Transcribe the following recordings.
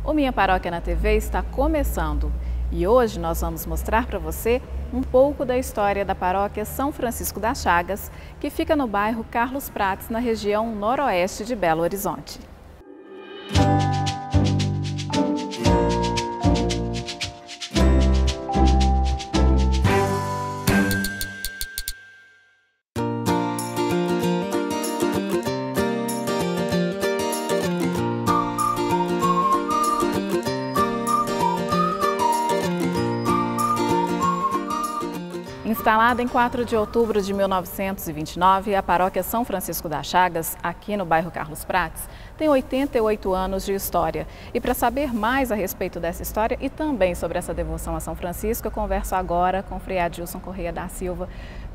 O Minha Paróquia na TV está começando e hoje nós vamos mostrar para você um pouco da história da paróquia São Francisco das Chagas, que fica no bairro Carlos Prates, na região noroeste de Belo Horizonte. Instalada em 4 de outubro de 1929, a paróquia São Francisco das Chagas, aqui no bairro Carlos Prates, tem 88 anos de história. E para saber mais a respeito dessa história e também sobre essa devoção a São Francisco, eu converso agora com o Frei Adilson Correia da Silva.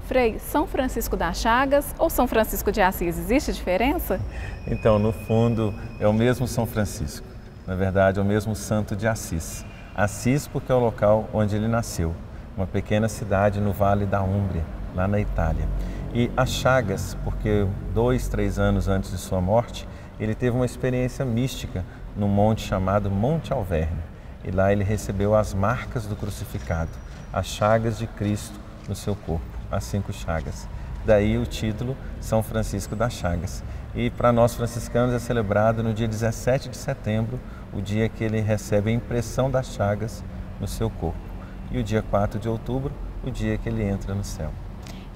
Frei, São Francisco das Chagas ou São Francisco de Assis, existe diferença? Então, no fundo, é o mesmo São Francisco. Na verdade, é o mesmo santo de Assis. Assis porque é o local onde ele nasceu. Uma pequena cidade no Vale da Úmbria, lá na Itália. E as Chagas, porque 2, 3 anos antes de sua morte, ele teve uma experiência mística num monte chamado Monte Alverne. E lá ele recebeu as marcas do crucificado, as chagas de Cristo no seu corpo, as 5 chagas. Daí o título São Francisco das Chagas. E para nós franciscanos é celebrado no dia 17 de setembro, o dia que ele recebe a impressão das chagas no seu corpo. E o dia 4 de outubro, o dia que ele entra no céu.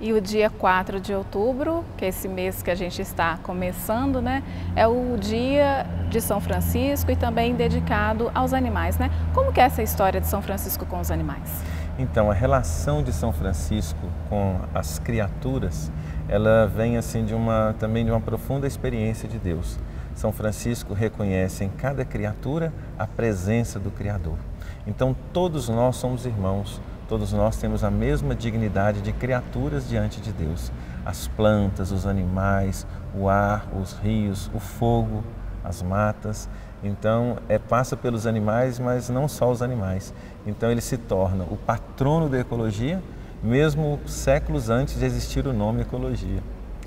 E o dia 4 de outubro, que é esse mês que a gente está começando, né? É o dia de São Francisco e também dedicado aos animais, né? Como que é essa história de São Francisco com os animais? Então, a relação de São Francisco com as criaturas, ela vem assim também de uma profunda experiência de Deus. São Francisco reconhece em cada criatura a presença do Criador. Então, todos nós somos irmãos, todos nós temos a mesma dignidade de criaturas diante de Deus. As plantas, os animais, o ar, os rios, o fogo, as matas. Então, passa pelos animais, mas não só os animais. Então, ele se torna o patrono da ecologia, mesmo séculos antes de existir o nome ecologia.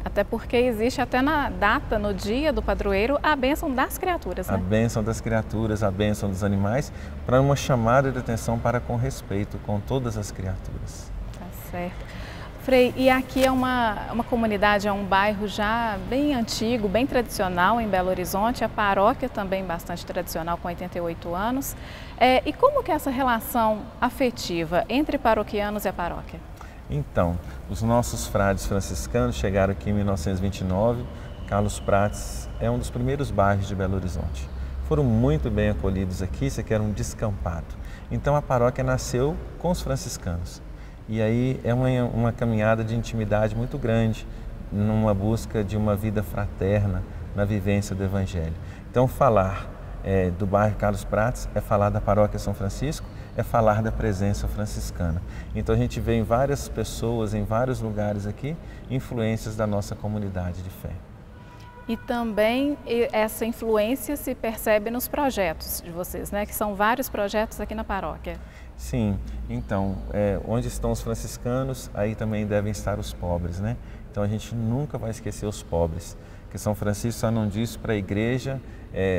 Até porque existe até na data, no dia do padroeiro, a bênção das criaturas, né? A bênção das criaturas, a bênção dos animais, para uma chamada de atenção para com respeito com todas as criaturas. Tá certo. Frei, e aqui é uma comunidade, é um bairro já bem antigo, bem tradicional em Belo Horizonte, a paróquia também bastante tradicional, com 88 anos. E como que é essa relação afetiva entre paroquianos e a paróquia? Então, os nossos frades franciscanos chegaram aqui em 1929, Carlos Prates é um dos primeiros bairros de Belo Horizonte. Foram muito bem acolhidos aqui, isso aqui era um descampado. Então a paróquia nasceu com os franciscanos. E aí é uma caminhada de intimidade muito grande, numa busca de uma vida fraterna, na vivência do Evangelho. Então falar do bairro Carlos Prates é falar da paróquia São Francisco, é falar da presença franciscana. Então a gente vê em várias pessoas, em vários lugares aqui, influências da nossa comunidade de fé. E também essa influência se percebe nos projetos de vocês, né? Que são vários projetos aqui na paróquia. Sim, então, onde estão os franciscanos, aí também devem estar os pobres, né? Então a gente nunca vai esquecer os pobres, que São Francisco só não diz para a igreja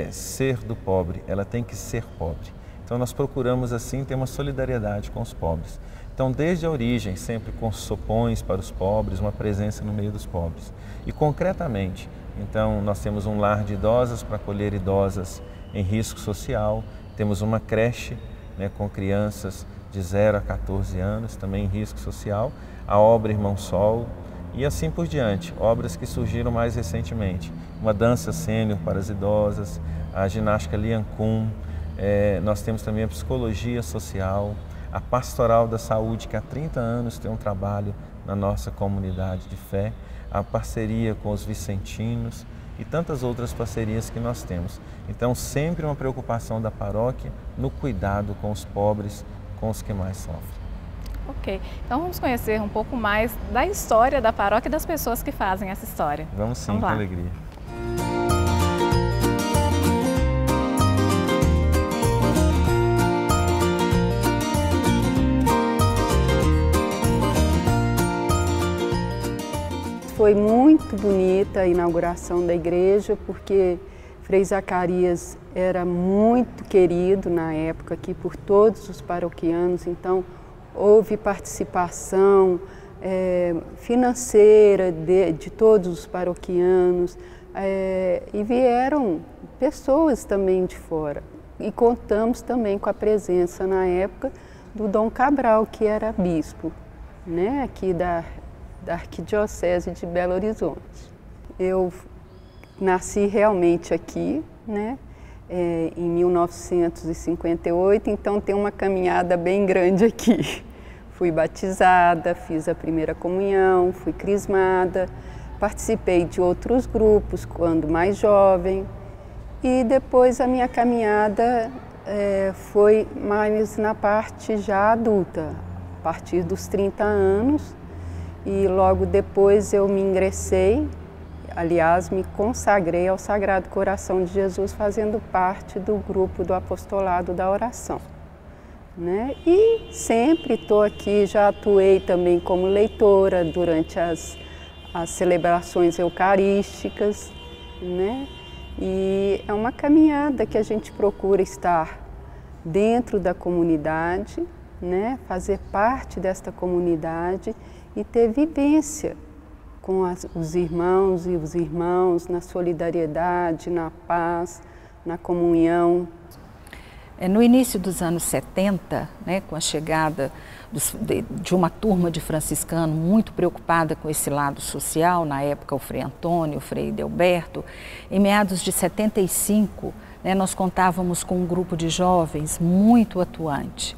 ser do pobre, ela tem que ser pobre. Então nós procuramos assim ter uma solidariedade com os pobres. Então desde a origem, sempre com sopões para os pobres, uma presença no meio dos pobres. E concretamente, então nós temos um lar de idosas para acolher idosas em risco social, temos uma creche, né, com crianças de 0 a 14 anos, também em risco social, a obra Irmão Sol e assim por diante, obras que surgiram mais recentemente. Uma dança sênior para as idosas, a ginástica Lian Kun, nós temos também a psicologia social, a pastoral da saúde, que há 30 anos tem um trabalho na nossa comunidade de fé, a parceria com os vicentinos e tantas outras parcerias que nós temos. Então, sempre uma preocupação da paróquia no cuidado com os pobres, com os que mais sofrem. Ok, então vamos conhecer um pouco mais da história da paróquia e das pessoas que fazem essa história. Vamos sim, com alegria. Foi muito bonita a inauguração da igreja, porque Frei Zacarias era muito querido na época aqui por todos os paroquianos, então houve participação financeira de todos os paroquianos e vieram pessoas também de fora. E contamos também com a presença na época do Dom Cabral, que era bispo, né, aqui da Arquidiocese de Belo Horizonte. Eu nasci realmente aqui, né, em 1958, então tem uma caminhada bem grande aqui. Fui batizada, fiz a primeira comunhão, fui crismada, participei de outros grupos quando mais jovem e depois a minha caminhada foi mais na parte já adulta, a partir dos 30 anos e logo depois eu me ingressei. Aliás, me consagrei ao Sagrado Coração de Jesus, fazendo parte do grupo do Apostolado da Oração, né? E sempre estou aqui, já atuei também como leitora durante as celebrações eucarísticas, né? E é uma caminhada que a gente procura estar dentro da comunidade, né? Fazer parte desta comunidade e ter vivência com os irmãos e os irmãos, na solidariedade, na paz, na comunhão. No início dos anos 70, né, com a chegada de uma turma de franciscanos muito preocupada com esse lado social, na época o Frei Antônio, o Frei Delberto, em meados de 75, né, nós contávamos com um grupo de jovens muito atuante.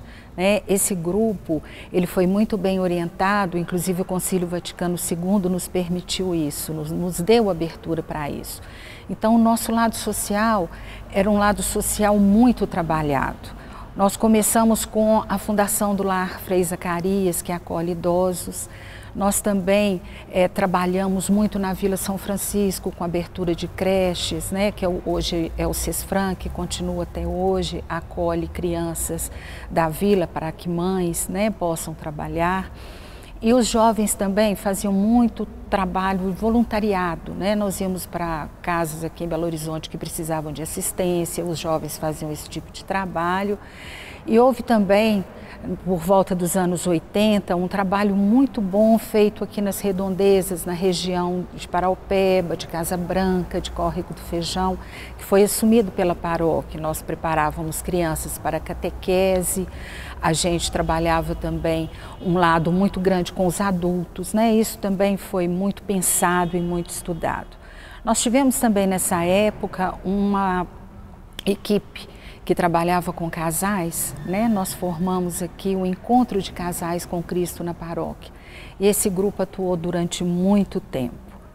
Esse grupo ele foi muito bem orientado, inclusive o Concílio Vaticano II nos permitiu isso, nos deu abertura para isso. Então o nosso lado social era um lado social muito trabalhado. Nós começamos com a fundação do Lar Frei Zacarias, que acolhe idosos. Nós também trabalhamos muito na Vila São Francisco com abertura de creches, né, que hoje é o Cesfran, que continua até hoje, acolhe crianças da vila para que mães, né, possam trabalhar. E os jovens também faziam muito trabalho voluntariado, né? Nós íamos para casas aqui em Belo Horizonte que precisavam de assistência, os jovens faziam esse tipo de trabalho. E houve também, por volta dos anos 80, um trabalho muito bom feito aqui nas redondezas, na região de Paraupeba, de Casa Branca, de Córrego do Feijão, que foi assumido pela paróquia. Nós preparávamos crianças para catequese, a gente trabalhava também um lado muito grande com os adultos, né? Isso também foi muito pensado e muito estudado. Nós tivemos também nessa época uma equipe que trabalhava com casais, né? Nós formamos aqui o Encontro de Casais com Cristo na paróquia. E esse grupo atuou durante muito tempo,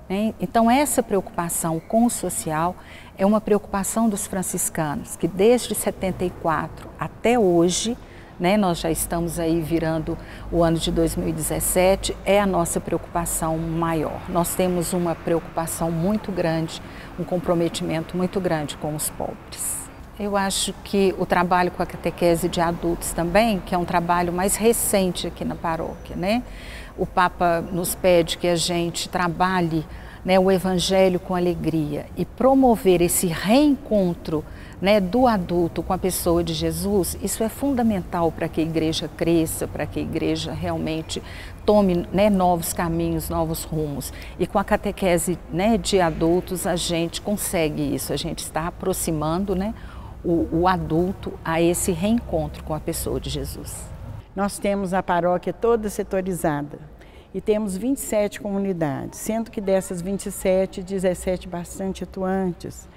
né? Então essa preocupação com o social é uma preocupação dos franciscanos, que desde 74 até hoje, né, nós já estamos aí virando o ano de 2017, é a nossa preocupação maior. Nós temos uma preocupação muito grande, um comprometimento muito grande com os pobres. Eu acho que o trabalho com a catequese de adultos também, que é um trabalho mais recente aqui na paróquia, né? O Papa nos pede que a gente trabalhe, né, o Evangelho com alegria e promover esse reencontro, né, do adulto com a pessoa de Jesus. Isso é fundamental para que a igreja cresça, para que a igreja realmente tome, né, novos caminhos, novos rumos. E com a catequese, né, de adultos a gente consegue isso, a gente está aproximando, né, o adulto a esse reencontro com a pessoa de Jesus. Nós temos a paróquia toda setorizada e temos 27 comunidades, sendo que dessas 27, 17 bastante atuantes.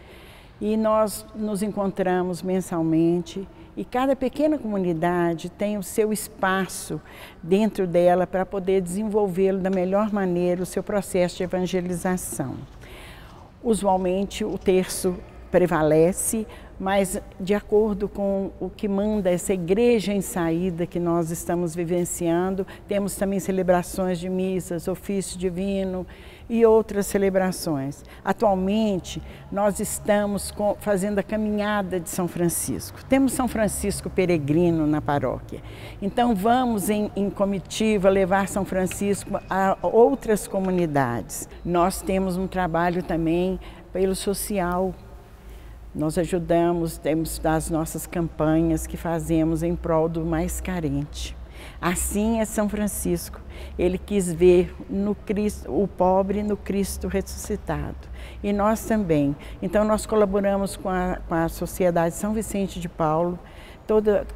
E nós nos encontramos mensalmente e cada pequena comunidade tem o seu espaço dentro dela para poder desenvolvê-lo da melhor maneira, o seu processo de evangelização. Usualmente o terço prevalece, mas de acordo com o que manda essa igreja em saída que nós estamos vivenciando, temos também celebrações de missas, ofício divino e outras celebrações. Atualmente, nós estamos fazendo a caminhada de São Francisco. Temos São Francisco peregrino na paróquia. Então, vamos em comitiva levar São Francisco a outras comunidades. Nós temos um trabalho também pelo social. Nós ajudamos, temos as nossas campanhas que fazemos em prol do mais carente. Assim é São Francisco, ele quis ver no Cristo, o pobre no Cristo ressuscitado. E nós também. Então nós colaboramos com a Sociedade São Vicente de Paulo.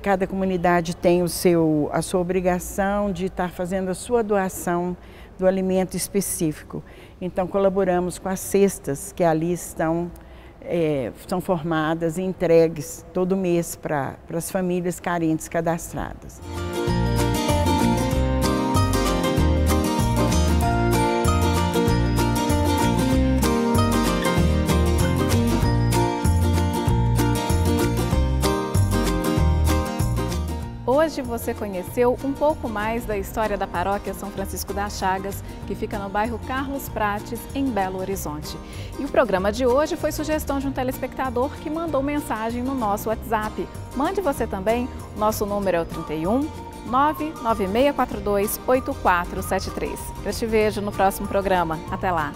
Cada comunidade tem a sua obrigação de estar fazendo a sua doação do alimento específico. Então colaboramos com as cestas que ali são formadas e entregues todo mês para as famílias carentes cadastradas. Hoje você conheceu um pouco mais da história da Paróquia São Francisco das Chagas, que fica no bairro Carlos Prates, em Belo Horizonte. E o programa de hoje foi sugestão de um telespectador que mandou mensagem no nosso WhatsApp. Mande você também, nosso número é o 31 99642 8473. Eu te vejo no próximo programa. Até lá!